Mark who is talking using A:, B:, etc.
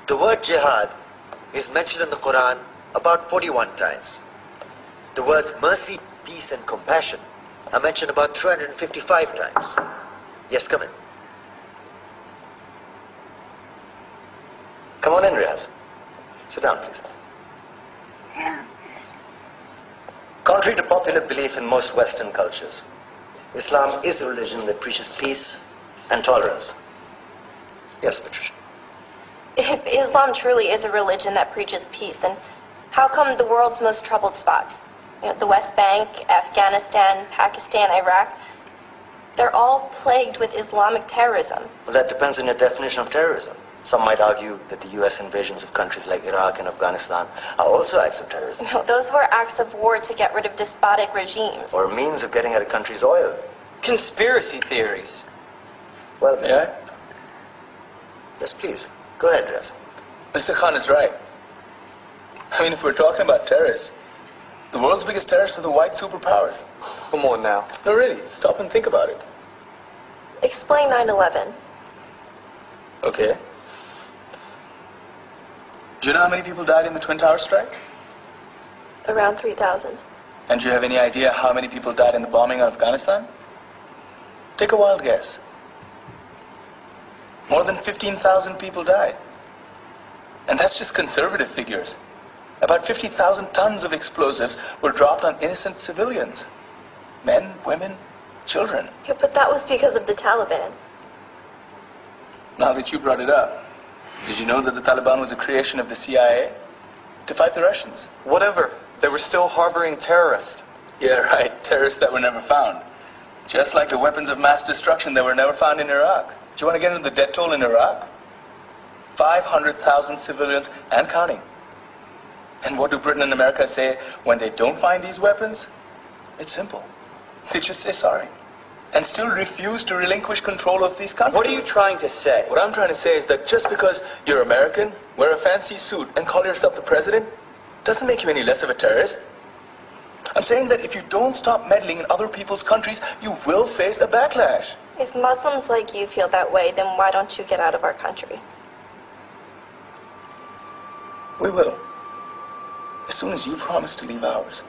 A: The word jihad is mentioned in the Quran about 41 times. The words mercy, peace, and compassion are mentioned about 355 times. Yes, come in. Come on in, Riaz. Sit down, please. Contrary to popular belief in most Western cultures, Islam is a religion that preaches peace and tolerance. Yes, Patricia.
B: If Islam truly is a religion that preaches peace, then how come the world's most troubled spots, the West Bank, Afghanistan, Pakistan, Iraq, they're all plagued with Islamic terrorism?
A: Well, that depends on your definition of terrorism. Some might argue that the U.S. invasions of countries like Iraq and Afghanistan are also acts of terrorism.
B: No, those were acts of war to get rid of despotic regimes.
A: Or a means of getting at a country's oil.
C: Conspiracy theories.
A: Well,
D: May I?
A: Yes, please. Go ahead, Riaz.
D: Mr. Khan is right. I mean, if we're talking about terrorists, the world's biggest terrorists are the white superpowers.
C: Come on now.
D: No, really, stop and think about it.
B: Explain 9/11.
D: Okay. Do you know how many people died in the Twin Towers strike?
B: Around 3,000.
D: And do you have any idea how many people died in the bombing of Afghanistan? Take a wild guess. More than 15,000 people died. And that's just conservative figures. About 50,000 tons of explosives were dropped on innocent civilians. Men, women, children.
B: Yeah, but that was because of the Taliban.
D: Now that you brought it up, did you know that the Taliban was a creation of the CIA to fight the Russians?
C: Whatever. They were still harboring terrorists.
D: Yeah, right. Terrorists that were never found. Just like the weapons of mass destruction that were never found in Iraq. Do you want to get into the death toll in Iraq? 500,000 civilians and counting. And what do Britain and America say when they don't find these weapons? It's simple. They just say sorry. And still refuse to relinquish control of these countries.
C: What are you trying to say?
D: What I'm trying to say is that just because you're American, wear a fancy suit, and call yourself the president, doesn't make you any less of a terrorist. I'm saying that if you don't stop meddling in other people's countries, you will face a backlash.
B: If Muslims like you feel that way, then why don't you get out of our country?
D: We will. As soon as you promise to leave ours.